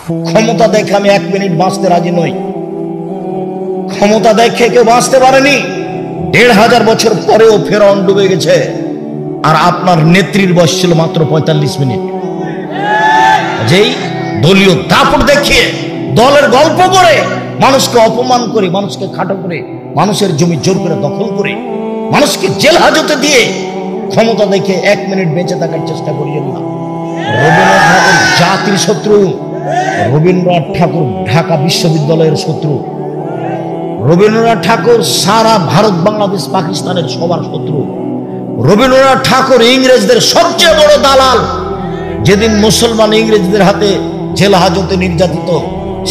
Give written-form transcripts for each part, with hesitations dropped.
ক্ষমতা দেখে আমি 1 মিনিট বাঁচতে রাজি নই। ক্ষমতা দেখে কেউ বাঁচতে পারেনি। 1500 বছর পরেও ফেরাউন ডুবে গেছে, আর আপনার নেত্রীর বয়স ছিল মাত্র 45 মিনিট। যেই দলীয় দাপট দেখিয়ে, দলের গল্প করে, মানুষকে অপমান করে, মানুষকে খাটো করে, মানুষের জমি জোর করে দখল করে, মানুষকে জেল হাজতে দিয়ে ক্ষমতা দেখে 1 মিনিট বেঁচে থাকার চেষ্টা করিয়েন না। রবীন্দ্রনাথ ঠাকুর জাতির শত্রু, রবীন্দ্রনাথ ঠাকুর ঢাকা বিশ্ববিদ্যালয়ের শত্রু, রবীন্দ্রনাথ ঠাকুর সারা ভারত, বাংলাদেশ, পাকিস্তানের সবার শত্রু। রবীন্দ্রনাথ ঠাকুর ইংরেজদের সবচেয়ে বড় দালাল। যেদিন মুসলমান ইংরেজদের হাতে জেল হাজতে নির্যাতিত,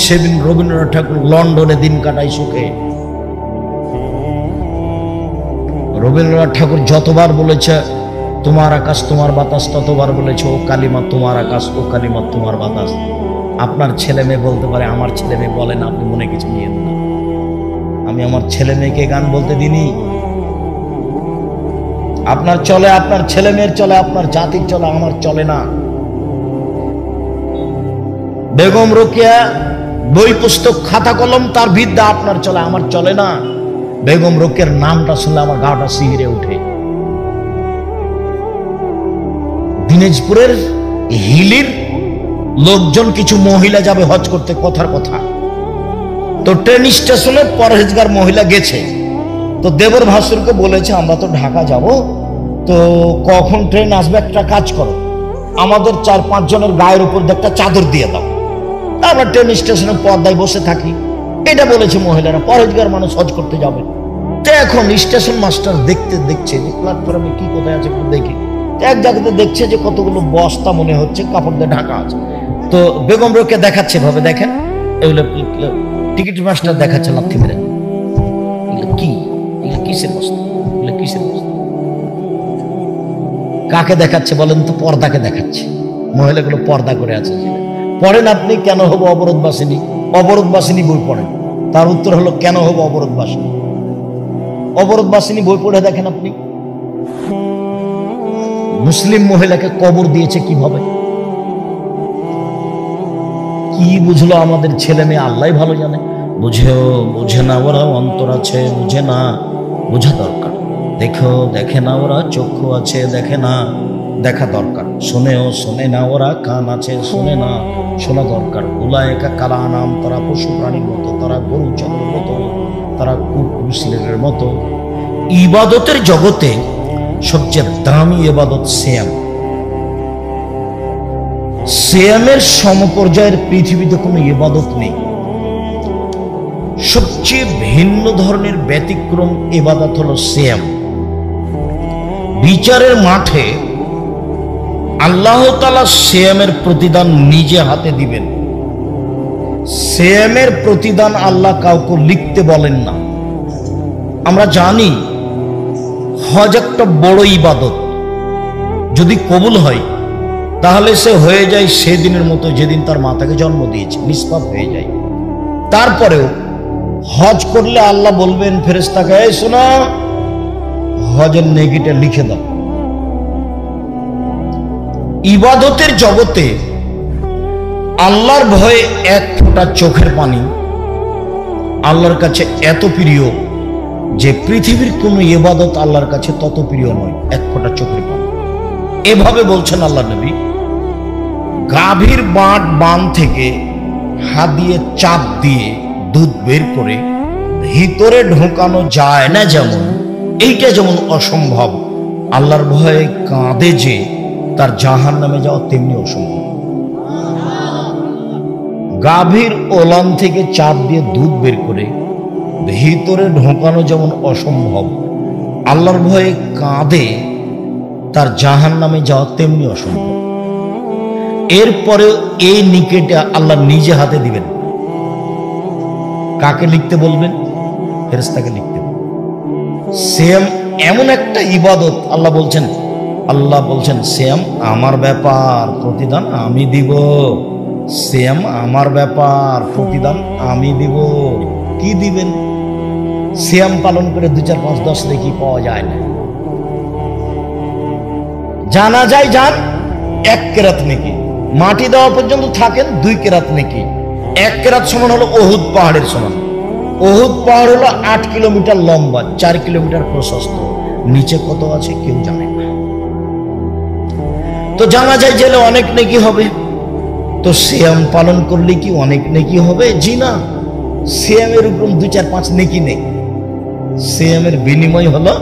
সেদিন রবীন্দ্রনাথ ঠাকুর লন্ডনে দিন কাটায় সুখে। রবীন্দ্রনাথ ঠাকুর যতবার বলেছে তোমার আকাশ তোমার বাতাস, ততবার বলেছে ও কালিমা তোমার আকাশ, ও কালিমা তোমার বাতাস। আপনার ছেলে মেয়ে বলতে পারে, আমার ছেলে মেয়ে বলে না, আপনি মনে কিছু নিয়েন না। আমি আমার ছেলে মেয়েকে গান বলতে দিনি। আপনার চলে, আপনার ছেলে মেয়ের চলে, আপনার জাতির চলে, আমার চলে না। বেগম রোকেয়া বই পুস্তক খাতা কলম তার বিদ্যা আপনার চলে, আমার চলে না। বেগম রোকেয়ার নামটা শুনলে আমার গাটা শিহরে ওঠে। দিনাজপুরের হিলির লোকজন, কিছু মহিলা যাবে হজ করতে, কথার কথা। তো ট্রেন স্টেশনে পরহেজগার মহিলা গেছে, তো দেবর ভাসুরকে বলেছে আমরা তো ঢাকা যাব, তো কখন ট্রেন আসবে, একটা কাজ করো, আমাদের 4-5 জনের গায়ের উপর একটা চাদর দিয়ে দাও, আমরা ট্রেন স্টেশনে পর্দায় বসে থাকি। এটা বলেছে মহিলারা, পরহেজগার মানুষ হজ করতে যাবে। তো এখন স্টেশন মাস্টার দেখছে যে প্ল্যাটফর্মে কি কোথায় আছে একটু দেখি। এক জায়গাতে দেখছে যে কতগুলো বস্তা মনে হচ্ছে কাপড় দিয়ে ঢাকা আছে। তো বেগম রোকেয়া দেখাচ্ছে ভাবে, দেখেন এগুলো টিকিট মাস্টার দেখাচ্ছে লাথি মেরে, এগুলো কি, এগুলো কিসের বস্তা, এগুলো কিসের বস্তা? কাকে দেখাচ্ছে বলেন তো? পর্দাকে দেখাচ্ছে। মহিলাগুলো পর্দা করে আছে। পড়েন আপনি কেন হব অবরোধবাসিনী, অবরোধবাসিনী বই পড়েন। তার উত্তর হলো কেন হব অবরোধবাসিনী। অবরোধবাসিনী বই পড়ে দেখেন আপনি। মুসলিম মহিলাকে কবর দিয়েছে কিভাবে, কি বুঝলো আমাদের ছেলে মেয়ে আল্লাহ ভালো জানে। বুঝে না ওরা, অন্তর আছে বুঝে না, বোঝা দরকার। দেখে না ওরা, চক্ষু আছে দেখে না, দেখা দরকার। শোনে না ওরা, কান আছে শোনে না, শোনা দরকার। উলায়েকা কালা নাম, তারা পশু প্রাণীর মতো, তারা গরু ছাগলের মতো, তারা কুকুরের মতো। ইবাদতের জগতে সবচেয়ে দামি ইবাদত সিয়াম। সিয়ামের সমপর্যায়ের পৃথিবীতে কোনো ইবাদত নেই। সবচেয়ে ভিন্ন ধরনের ব্যতিক্রম ইবাদত হলো সিয়াম। বিচারের মাঠে আল্লাহ তাআলা সিয়ামের প্রতিদান নিজে হাতে দিবেন। সিয়ামের প্রতিদান আল্লাহ কাউকে লিখতে বলেন না। আমরা জানি হজ একটা বড় ইবাদত, যদি কবুল হয় তাহলে সে হয়ে যায় সেদিনের মতো যেদিন তার মাতাকে জন্ম দিয়েছে, নিষ্পাপ হয়ে যায়। তারপরেও হজ করলে আল্লাহ বলবেন ফেরেশতাকে, এই শোনো, হজের নেকিটা লিখে দাও। ইবাদতের জগতে আল্লাহর ভয়ে এক ফোঁটা চোখের পানি আল্লাহর কাছে এত প্রিয় যে পৃথিবীর কোন ইবাদত আল্লাহর কাছে তত প্রিয় নয়, এক ফোঁটা চোখের পানি। এভাবে বলছেন আল্লাহ নবী, গাভীর বান থেকে হাত দিয়ে চাপ দিয়ে দুধ বের করে ভিতরে ঢোকানো যায় না, যেমন এইটা যেমন অসম্ভব, আল্লাহর ভয়ে কাঁদে যে তার জাহান্নামে যাওয়া তেমনি অসম্ভব। গাভীর ওলান থেকে চাপ দিয়ে দুধ বের করে ভিতরে ঢোকানো যেমন অসম্ভব, আল্লাহর ভয়ে কাঁদে তার জাহান্নামে যাওয়া তেমনি অসম্ভব। এরপরেও এই নিকেটে আল্লাহ নিজে হাতে দিবেন। কাকে লিখতে বলবেন? ফেরেশতাকে লিখতে বলবেন। সেম এমন একটা ইবাদত আল্লাহ বলছেন সেম আমার ব্যাপার, প্রতিদান আমি দিব। সেম আমার ব্যাপার, প্রতিদান আমি দিব। কি দিবেন? সিয়াম পালন করে 2, 4, 5, 10 দেখি পাওয়া যায় না। জানা যায় যান 1 কেরাত নাকি, মাটি দেওয়া পর্যন্ত থাকেন 2 কেরাত নেকি। 1 কেরাত সমান হলো ওহুদ পাহাড়ের সমান। ওহুদ পাহাড় হলো 8 কিলোমিটার লম্বা, 4 কিলোমিটার প্রশস্ত। নিচে কত আছে কেউ জানে না। তো জানা যায় জেলে অনেক নেকি হবে। তো সিয়াম পালন করলে কি অনেক নেকি হবে? জি না, সিয়ামের উপর 2, 4, 5 নেকি নেই। সিয়ামের বিনিময় হলো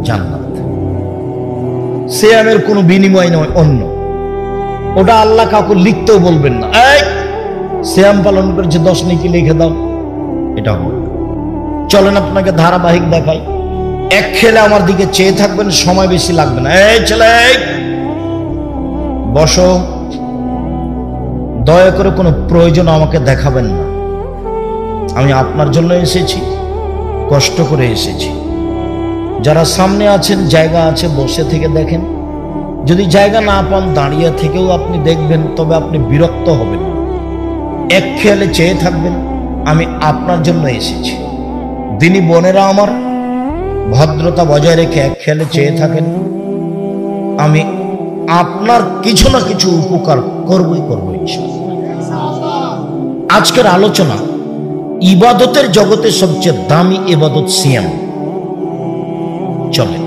জান্নাত। সিয়ামের কোনো বিনিময় নয় অন্য। ওটা আল্লাহ কাউকে লিখতেও বলবেন না, এই সিয়াম পালন করেছে 10 নেকি লিখে দাও, এটা হবে। চলেন আপনাকে ধারাবাহিক দেখাই। এক খেলে আমার দিকে চেয়ে থাকবেন, সময় বেশি লাগবে না। এই ছেলে বসো, দয়া করে কোনো প্রয়োজন আমাকে দেখাবেন না। আমি আপনার জন্য এসেছি, কষ্ট করে এসেছি। যারা সামনে আছেন জায়গা আছে, বসে থেকে দেখেন। যদি জায়গা না পান দাঁড়িয়ে থেকেও আপনি দেখবেন, তবে আপনি বিরক্ত হবেন। এক খেয়ালে চেয়ে থাকবেন, আমি আপনার জন্য এসেছি। দিনী বোনেরা আমার, ভদ্রতা বজায় রেখে এক খেয়ালে চেয়ে থাকেন। আমি আপনার কিছু না কিছু উপকার করবই করবো ইনশাআল্লাহ। আজকের আলোচনা ইবাদতের জগতে সবচেয়ে দামি ইবাদত সিয়াম। চলেন,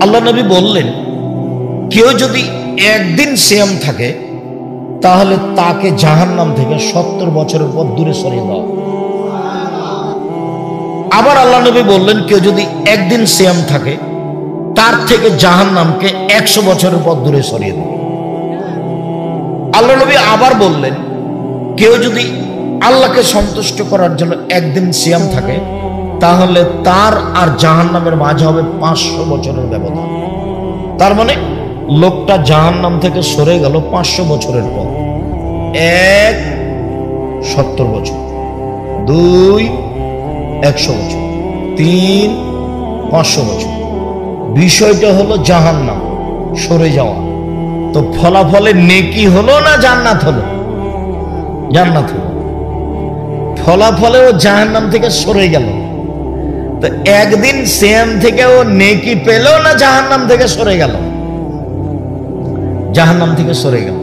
আল্লাহ নবী বললেন, কেউ যদি একদিন সিয়াম থাকে তাহলে তাকে জাহান্নাম থেকে 70 বছরের পর দূরে সরিয়ে দাও। আবার আল্লাহ নবী বললেন, কেউ যদি একদিন সিয়াম থাকে তার থেকে জাহান্নামকে 100 বছরের পর দূরে সরিয়ে দেবে। আল্লাহ নবী আবার বললেন, কেউ যদি আল্লাহকে সন্তুষ্ট করার জন্য একদিন সিয়াম থাকে তাহলে তার আর জাহান্নামের মাঝে হবে 500 বছরের ব্যবধান। তার মানে লোকটা জাহান্নাম থেকে সরে গেল 500 বছরের পর। 1 70 বছর, 2 100 বছর, 3 500 বছর। বিষয়টা হলো জাহান্নাম সরে যাওয়া। তো ফলাফলে নেকি হলো না জান্নাত হলো? জান্নাত হলো। ফলাফলে ও জাহান্নাম থেকে সরে গেল। তো একদিন সিয়াম থেকে ও নেকি পেল না জাহান্নাম থেকে সরে গেল? জাহান্নাম থেকে সরে গেল।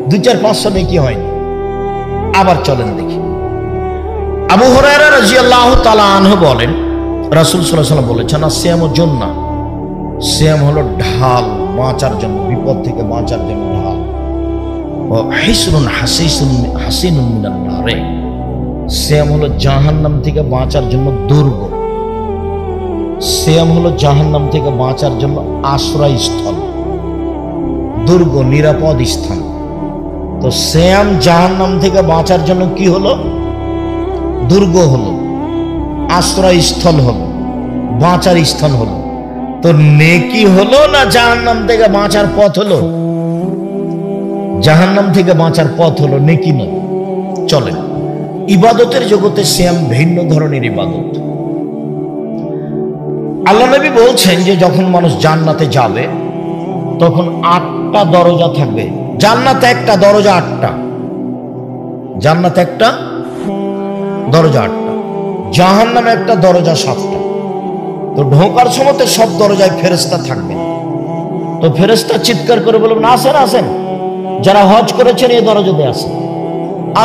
2, 4, 500 নেকি হয়নি। আবার চলেন দেখি। আবু হুরায়রা রাদিয়াল্লাহু তাআলা আনহু বলেন, রাসূল সাল্লাল্লাহু আলাইহি ওয়াসাল্লাম বলেছেন, সিয়ামুল জান্নাহ, সিয়াম হলো ঢাল, বাঁচার জন্য, বিপদ থেকে বাঁচার জন্য ঢাল। ও হিসনুন হাসিনুন মিনান নার, সিয়াম হলো জাহান্নাম থেকে বাঁচার জন্য দুর্গ। সিয়াম হলো জাহান্নাম থেকে বাঁচার জন্য আশ্রয়স্থল, দুর্গ, নিরাপদ স্থান। তো সিয়াম জাহান্নাম থেকে বাঁচার জন্য কি হলো? দুর্গ হলো, আশ্রয়স্থল হলো, বাঁচার স্থান হলো। তো নেকি হলো না জাহান্নাম থেকে বাঁচার পথ হলো? জাহান্নাম থেকে বাঁচার পথ হলো, নেকি নয়। চলেন, ইবাদতের জগতে সিয়াম ভিন্ন ধরনের ইবাদত। আল্লাহ নবী বলছেন যে যখন মানুষ জান্নাতে যাবে তখন 8টা দরজা থাকবে। জান্নাতে একটা দরজা 8টা, জান্নাতে একটা দরজা 8টা, জাহান্নামে একটা দরজা 7টা। তো ঢোকার সময় সব দরজায় ফেরেশতা থাকবে। তো ফেরেশতা চিৎকার করে বলবেন, আসেন আসেন, যারা হজ করেছেন এই দরজা দিয়ে আসেন,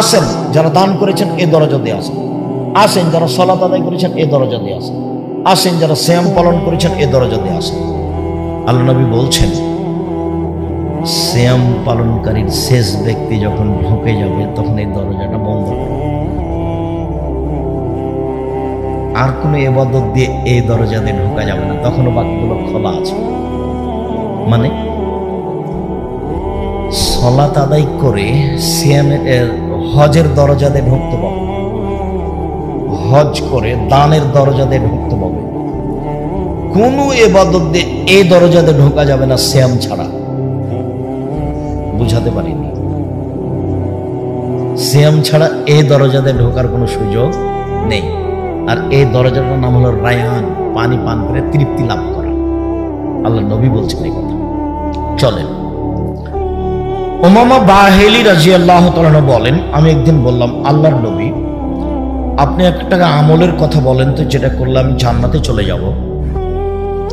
আসেন যারা দান করেছেন এই দরজা দিয়ে আসেন, আসেন যারা সালাত আদায় করেছেন এই দরজা দিয়ে আসেন, আসেন যারা সিয়াম পালন করেছেন এই দরজা দিয়ে আসেন। আল্লাহ নবী বলছেন, সিয়াম পালনকারীর শেষ ব্যক্তি যখন ঢুকে যাবে তখন এই দরজাটা বন্ধ করবে। আর কোনো ইবাদত দিয়ে এই দরজা দিয়ে ঢোকা যাবে না, তখনও বাকিগুলো খোলা আছে। মানে সালাত আদায় করে সিয়ামের হজের দরজা দিয়ে ঢুকতে পাবে, হজ করে দানের দরজা দিয়ে ঢুকতে পাবে। কোনো ইবাদত দিয়ে এই দরজা দিয়ে ঢোকা যাবে না সিয়াম ছাড়া। বুঝাতে পারিনি? সিয়াম ছাড়া এই দরজা দিয়ে ঢোকার কোনো সুযোগ নেই। আর এই দরজাটার নাম হলো রায়ান, পানি পান করে তৃপ্তি লাভ করা। আল্লাহ নবী বলছেন এই কথা। চলেন, উমামা বাহিলি রাদিয়াল্লাহু তাআলা বলেন, আমি একদিন বললাম, আল্লাহর নবী, আপনি একটা আমলের কথা বলেন তো যেটা করলে আমি জান্নাতে চলে যাব।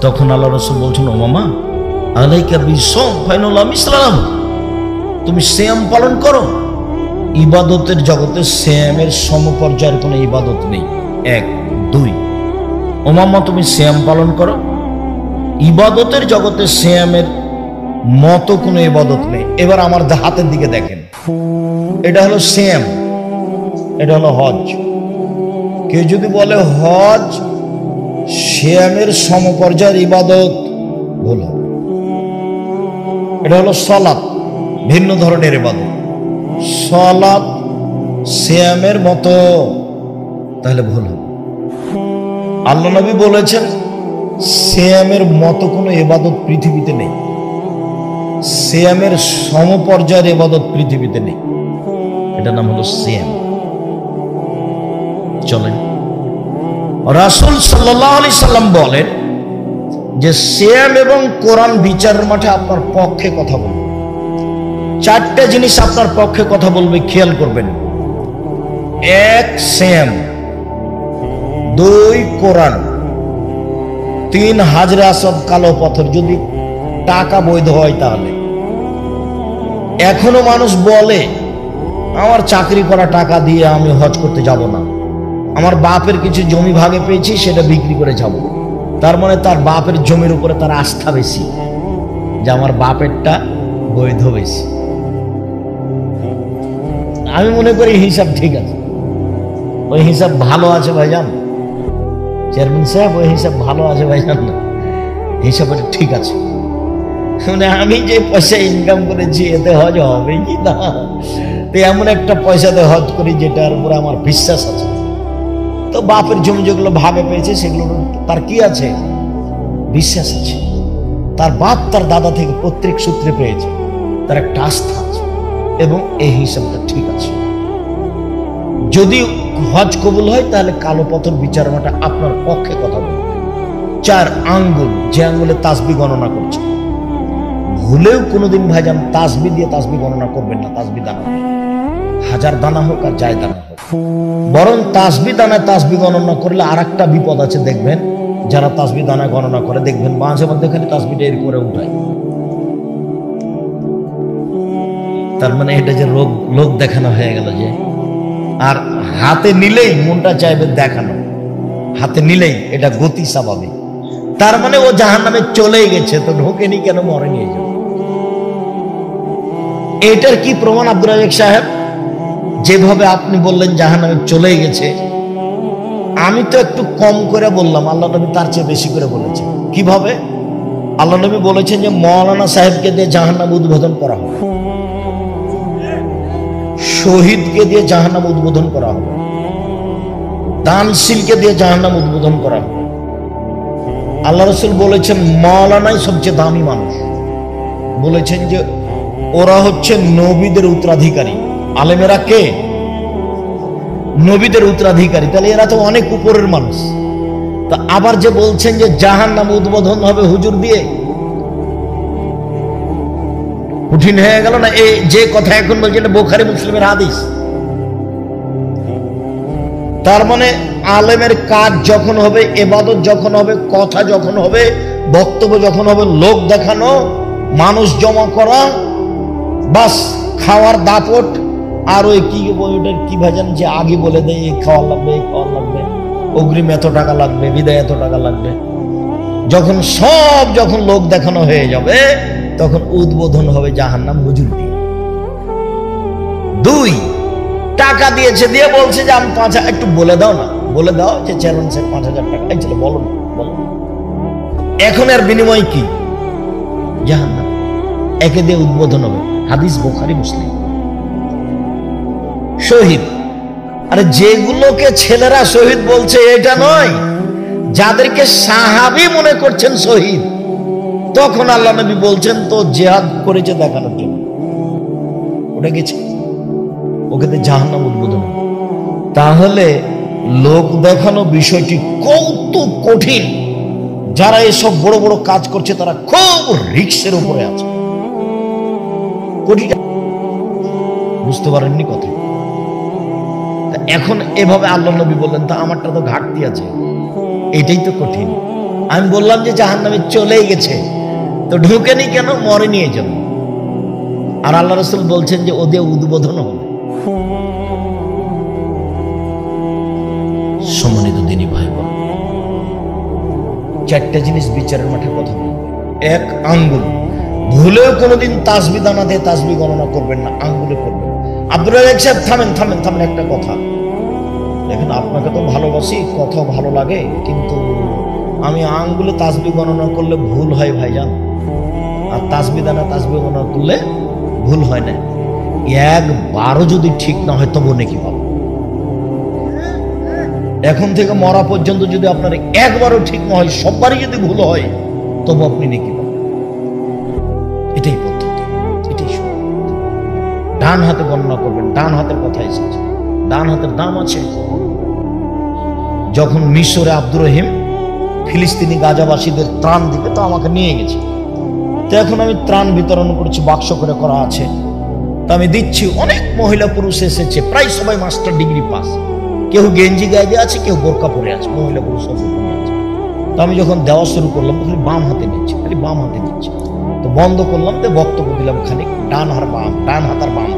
তখন আল্লাহ রাসূল বলছেন, উমামা, আলাইকা বিসম ফাইনাল ইসলাম, তুমি সিয়াম পালন করো। ইবাদতের জগতে সিয়ামের সমপর্যায়ের কোনো ইবাদত নেই। 1 2 ওমাম্মা তুমি সিয়াম পালন করো। ইবাদতের জগতে সিয়ামের মতো কোনো ইবাদত নেই। এবার আমার হাতের দিকে দেখেন, এটা হলো সিয়াম, এটা হলো হজ। কেউ যদি বলে হজ সিয়ামের সমপর্যায়ের ইবাদত, ভুল হবে। এটা হলো সালাত, ভিন্ন ধরনের ইবাদত। সালাত সিয়ামের মতো, তাহলে ভুল হবে। আল্লাহ নবী বলেছেন সিয়ামের মতো কোনো ইবাদত পৃথিবীতে নেই, সিয়ামের সমপর্যায়ের ইবাদত পৃথিবীতে নেই। এটার নাম হলো সিয়াম। চলেন, রাসূল সাল্লাল্লাহু আলাইহি সাল্লাম বলেন যে সিয়াম এবং কোরআন বিচারের মাঠে আপনার পক্ষে কথা বলবে। 4টে জিনিস আপনার পক্ষে কথা বলবে, খেয়াল করবেন। 1 সিয়াম, 2 কোরআন, 3 হাজরে আসওয়াদ কালো পাথর, যদি টাকা বৈধ হয় তাহলে। এখনো মানুষ বলে আমার চাকরি করা টাকা দিয়ে আমি হজ করতে যাব না, আমার বাপের কিছু জমি ভাগে পেয়েছি সেটা বিক্রি করে যাব। তার মানে তার বাপের জমির উপরে তার আস্থা বেশি, যে আমার বাপেরটা বৈধ বেশি। আমি মনে করি হিসাব ঠিক আছে, ওই হিসাব ভালো আছে ভাইজান, চেয়ারম্যান সাহেব ওই হিসাব ভালো আছে ভাইজান, না হিসাব ঠিক আছে। মানে আমি যে পয়সা ইনকাম করেছি এতে হজ হবে কি না, তো এমন একটা পয়সাতে হজ করি যেটার উপরে আমার বিশ্বাস আছে। তো বাপের জমি যেগুলো ভাগে পেয়েছে সেগুলো তার কি আছে, বিশ্বাস আছে। তার বাপ তার দাদা থেকে প্রত্যেক সূত্রে পেয়েছে, তার একটা আস্থা আছে, এবং এই হিসাবটা ঠিক আছে। যদি হজ কবুল হয় তাহলে কালো পাথর বিচার মাঠে আপনার পক্ষে কথা বলবে। 4 আঙ্গুল, যে আঙ্গুলে তাসবিহ গণনা করছে, ভুলেও কোনোদিন ভাইজান তাসবিহ দিয়ে তাসবিহ গণনা করবেন না। তাসবিহ দানা, 1000 দানা হোক আর যাই দানা হোক, বরং তাসবিহ দানায় তাসবিহ গণনা করলে আর একটা বিপদ আছে। দেখবেন যারা তাসবিহ দানা গণনা করে, দেখবেন মাঝে মধ্যে খালি তাসবিহটা এর করে উঠায়। তার মানে এটা যে লোক দেখানো হয়ে গেল যে, আর হাতে নিলেই মনটা চাইবে দেখানো, হাতে নিলেই এটা গতি স্বাভাবিক। তার মানে ও জাহান্নামে চলেই গেছে, তো ঢোকেনি কেন, মরে নিয়ে যাবে। এটার কি প্রমাণ আব্দুর রাজ্জাক সাহেব? যেভাবে আপনি বললেন জাহান্নামে চলেই গেছে, আমি তো একটু কম করে বললাম, আল্লাহ নবী তার চেয়ে বেশি করে বলেছেন। কিভাবে? আল্লাহ নবী বলেছেন যে মৌলানা সাহেবকে দিয়ে জাহান্নাম উদ্বোধন করা হবে, শহীদকে দিয়ে জাহান্নাম উদ্বোধন করা হবে, দানশীলকে দিয়ে জাহান্নাম উদ্বোধন করা হবে। আল্লাহ রাসূল বলেছেন মৌলানাই সবচেয়ে দামি মানুষ, বলেছেন যে ওরা হচ্ছে নবীদের উত্তরাধিকারী। আলেমেরা কে? নবীদের উত্তরাধিকারী, তাহলে এরা তো অনেক উপরের মানুষ। তা আবার যে বলছেন যে জাহান্নাম উদ্বোধন হবে হুজুর দিয়ে, কঠিন হয়ে গেল না? এই যে কথা এখন বলছে এটা বুখারী মুসলিমের হাদিস। তার মানে আলেমের কাজ যখন হবে, ইবাদত যখন হবে, কথা যখন হবে, বক্তব্য যখন হবে, লোক দেখানো, মানুষ জমা করা, বাস খাওয়ার দাপট, আর ওই কি ওইটার কি ভাজান যে আগে বলে দেয় এই খাওয়ার লাগবে, এই খাওয়ার লাগবে, অগ্রিম এত টাকা লাগবে, বিদায় এত টাকা লাগবে। যখন লোক দেখানো হয়ে যাবে তখন উদ্বোধন হবে জাহান্নাম হুজুর দিয়ে। 2 টাকা দিয়েছে, দিয়ে বলছে যে আমি 5,000, একটু বলে দাও না, বলে দাও যে চেয়ারম্যান সাহেব 5,000 টাকা ছিল, বলো না, বলো। এখন এর বিনিময় কি? জাহান্নাম। একে দিয়ে উদ্বোধন হবে। হাদিস বুখারী মুসলিম। শহীদ, আরে যেগুলোকে ছেলেরা শহীদ বলছে এটা নয়, যাদেরকে সাহাবী মনে করছেন শহীদ, তখন আল্লাহ নবী বলছেন তো জিহাদ করেছে দেখানোর জন্য, ওটা গেছে, ওকে তো জাহান্নাম উদ্বোধন। তাহলে লোক দেখানো বিষয়টি কত কঠিন। যারা এসব বড় বড় কাজ করছে তারা খুব রিস্কের উপরে আছে। কোটিটা বুঝতে পারেননি কথা। এখন এভাবে আল্লাহ নবী বললেন তা আমারটা তো ঘাটতি আছে, এটাই তো কঠিন। আমি বললাম যে জাহান্নামে চলেই গেছে, তো ঢুকেনি কেন, মরে নিয়ে যাবে। আর আল্লাহ রাসূল বলছেন যে ওদের উদ্বোধন হবে। সম্মানিত দিনী ভাই বোন, চারটা জিনিস বিচারের মাঠে কথা বলবে। এক, আঙ্গুল। ভুলেও কোনোদিন তাসবিহ দানা দিয়ে তাসবিহ গণনা করবেন না, আঙ্গুলে করবেন। আব্দুল রাজ্জাক সাহেব থামেন থামেন থামেন, একটা কথা দেখেন, আপনাকে তো ভালোবাসি, কথা ভালো লাগে, কিন্তু আমি আঙ্গুলে তাসবিহ গণনা করলে ভুল হয় ভাইজান, আর তাসবিহ দানা তাসবিহ গণনা করলে ভুল হয় না। একবারও যদি ঠিক না হয় তবু নেকি পাবো। এখন থেকে মরা পর্যন্ত যদি আপনার একবারও ঠিক না হয়, সববারই যদি ভুল হয়, তবু আপনি নেকি পাবেন। এটাই পদ্ধতি, এটাই সব। ডান হাতে গণনা করবেন, ডান হাতের কথা এসেছে, ডান হাতের দাম আছে। যখন মিশরে আব্দুর রহিম ফিলিস্তিনি গাজাবাসীদের ত্রাণ দিবে, তো আমাকে নিয়ে গেছে, তো এখন আমি ত্রাণ বিতরণ করছি, বাক্স করে করা আছে, তো আমি দিচ্ছি। অনেক মহিলা পুরুষ এসেছে, প্রায় সবাই মাস্টার ডিগ্রি পাস, কেউ গেঞ্জি গায়ে দিয়ে আছে, কেউ বোরকা পরে আছে, মহিলা পুরুষ আছে। তো আমি যখন দেওয়া শুরু করলাম, খালি বাম হাতে নিচ্ছি, খালি বাম হাতে নিচ্ছি। তো বন্ধ করলাম, তো বক্তব্য দিলাম খালি ডান হাত বাম, ডান হাত আর বাম।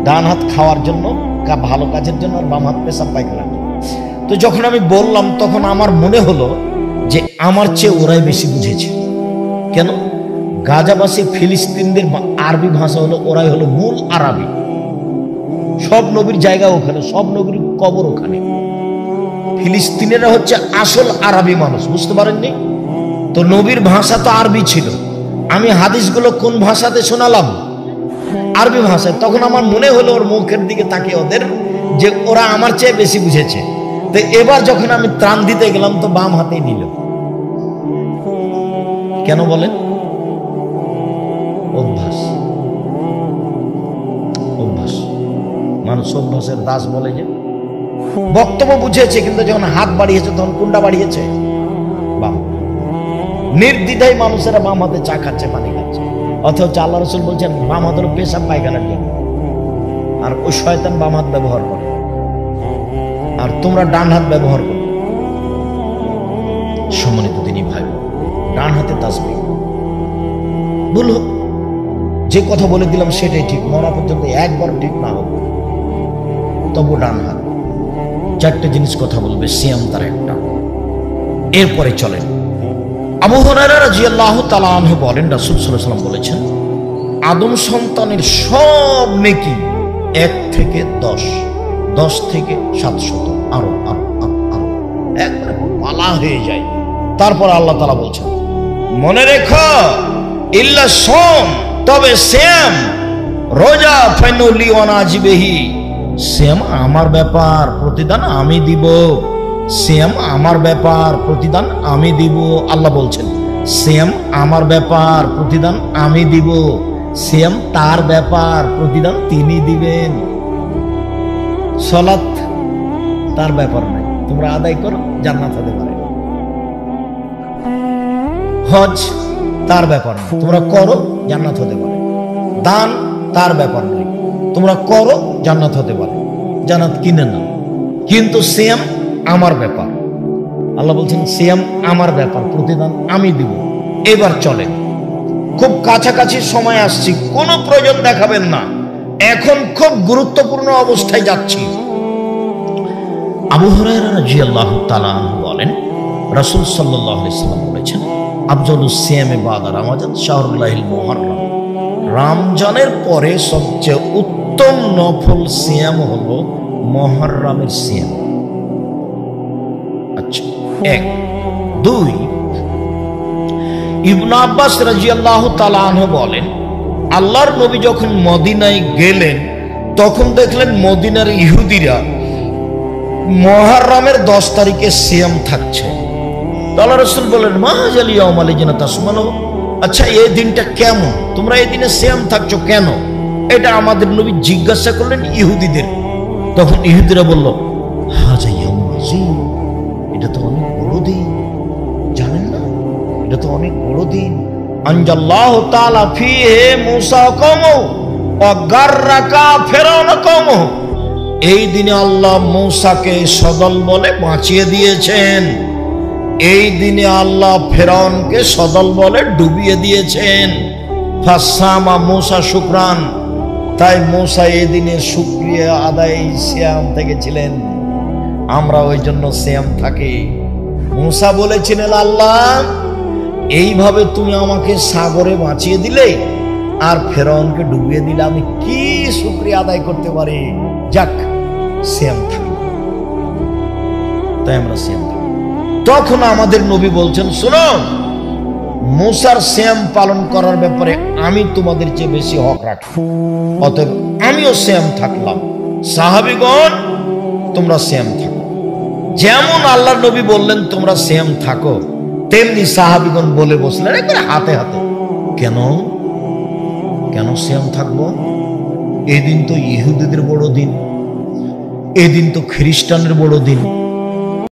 ডান হাত খাওয়ার জন্য, ভালো কাজের জন্য, আর বাম হাত পেশাব পায়খানার জন্য। তো যখন আমি বললাম, তখন আমার মনে হলো যে আমার চেয়ে ওরাই বেশি বুঝেছে। কেন? গাজাবাসী ফিলিস্তিনদের আরবি ভাষা হলো, ওরাই হলো মূল আরবি। সব নবীর জায়গা ওখানে, সব নবীর কবর ওখানে। ফিলিস্তিনেরা হচ্ছে আসল আরবি মানুষ, বুঝতে পারেননি? তো নবীর ভাষা তো আরবি ছিল, আমি হাদিসগুলো কোন ভাষাতে শোনালাম? আরবি ভাষায়। তখন আমার মনে হলো ওর মুখের দিকে তাকিয়ে ওদের, যে ওরা আমার চেয়ে বেশি বুঝেছে। তো এবার যখন আমি ত্রাণ দিতে গেলাম, তো বাম হাতেই নিল। কেন বলেন? অভ্যাস, অভ্যাস। মানুষ অভ্যাসের দাস বলে। যে বক্তব্য বুঝেছে, কিন্তু যখন হাত বাড়িয়েছে তখন কোনটা বাড়িয়েছে? বাম। নির্দ্বিধায় মানুষেরা বাম হাতে চা খাচ্ছে, পানি খাচ্ছে, অথচ আল্লাহ রাসূল বলছেন বাম হাতের পেশাব পায়খানার জন্য। আর ওই শয়তান বাম হাত ব্যবহার করে, আর তোমরা ডান হাত ব্যবহার করো। সম্মানিত দিনী ভাই, ডান হাতে তাসবিহ। বলো যে কথা বলে দিলাম সেটাই ঠিক, মরা পর্যন্ত একবার ঠিক না হোক, তবু ডান হাত। চারটে জিনিস কথা বলবে, সিয়াম তার একটা। এরপরে চলেন, আবু হুরায়রা রাদিয়াল্লাহু তাআলা আনহু বলেন, রাসূল সাল্লাল্লাহু আলাইহি ওয়াসাল্লাম বলেছেন, আদম সন্তানের সব নেকি 1 থেকে 10, 10 থেকে 700, আরো আরো আরো একবারে পালা হয়ে যায়। তারপর আল্লাহ তাআলা বলছেন, মনে রেখো, ইল্লা সোম, তবে সিয়াম, রোজা, ফাইনুলি ওয়ানাজিবিহি, সিয়াম আমার ব্যাপার, প্রতিদান আমি দিব। সিয়াম আমার ব্যাপার, প্রতিদান আমি দিব। আল্লাহ বলছেন, সিয়াম আমার ব্যাপার, প্রতিদান আমি দিব। সিয়াম তার ব্যাপার, প্রতিদান তিনি দিবেন। সালাত তার ব্যাপার নাই, তোমরা আদায় করো, জান্নাত হতে পারে। হজ তার ব্যাপার নয়, তোমরা করো, জান্নাত হতে পারে। দান তার ব্যাপার নয়, তোমরা করো, জান্নাত হতে পারে, জান্নাত কিনে নাও। কিন্তু সিয়াম আমার ব্যাপার। আল্লাহ বলছেন, সিয়াম আমার ব্যাপার, প্রতিদান আমি দিব। এবার চলেন, খুব কাছাকাছি সময় আসছি, কোনো প্রয়োজন দেখাবেন না, এখন খুব গুরুত্বপূর্ণ অবস্থায় যাচ্ছি। আবু হুরায়রা রাদিয়াল্লাহু তাআলা আনহু বলেন, রাসূল সাল্লাল্লাহু আলাইহি ওয়াসাল্লাম বলেছেন, আফজালুস সিয়ামে বাদা রমাজান শাহরুল্লাহিল মুহাররম, রমজানের পরে সবচেয়ে উত্তম নফল সিয়াম হলো মুহররমের সিয়াম। আচ্ছা, 1। 2, ইবনে আব্বাস রাদিয়াল্লাহু তাআলা আনহু বলেন, আল্লাহর নবী যখন মদিনায় গেলেন, তখন দেখলেন মদিনার ইহুদিরা মুহররমের 10 তারিখে সিয়াম থাকছে। আল্লাহ রাসূল বলেন, মা হাযাল ইয়াউম আলাইনা তাসমানু, আচ্ছা এই দিনটা কেমন, তোমরা এই দিনে সিয়াম থাকছো কেন? এটা আমাদের নবী জিজ্ঞাসা করলেন ইহুদিদের। তখন ইহুদিরা বলল, হাযা ইয়াউম আযীম, এটা তো অনেক বড় দিন, জানেন না? এটা তো অনেক বড় দিন। আনজাল্লাহু তাআলা ফীহি মূসা কওমহু ওয়া গাররাকা ফিরআউন কওমহু, এই দিনে আল্লাহ মূসাকে সদল বলে বাঁচিয়ে দিয়েছেন। এই দিনে আল্লাহ ফিরআউনকে সদল বলে ডুবিয়ে দিয়েছেন। ফাসামা মূসা শুকরান, তাই মূসা এদিনে শুকরিয়া আদায় সিয়াম থেকেছিলেন। আমরা ওই জন্য সিয়াম থাকি। মূসা বলেছিলেন, আল্লাহ এইভাবে তুমি আমাকে সাগরে বাঁচিয়ে দিলে আর ফেরাউনকে ডুবিয়ে দিলে, আমি কি শুকরিয়া আদায় করতে পারি? যাক, সিয়াম থাকি। তাই আমরা সিয়াম থাকি। তখন আমাদের নবী বলছেন, শোনো, মূসার সিয়াম পালন করার ব্যাপারে আমি তোমাদের চেয়ে বেশি হক রাখি, অতএব আমিও সিয়াম থাকলাম। সাহাবীগণ, তোমরা সিয়াম থাকো। যেমন আল্লাহর নবী বললেন তোমরা সিয়াম থাকো, তেমনি সাহাবীগণ বলে বসলেন একবারে হাতে হাতে। কেন কেন সিয়াম থাকবো? এদিন তো ইহুদিদের বড় দিন, এদিন তো খ্রিস্টানের বড় দিন।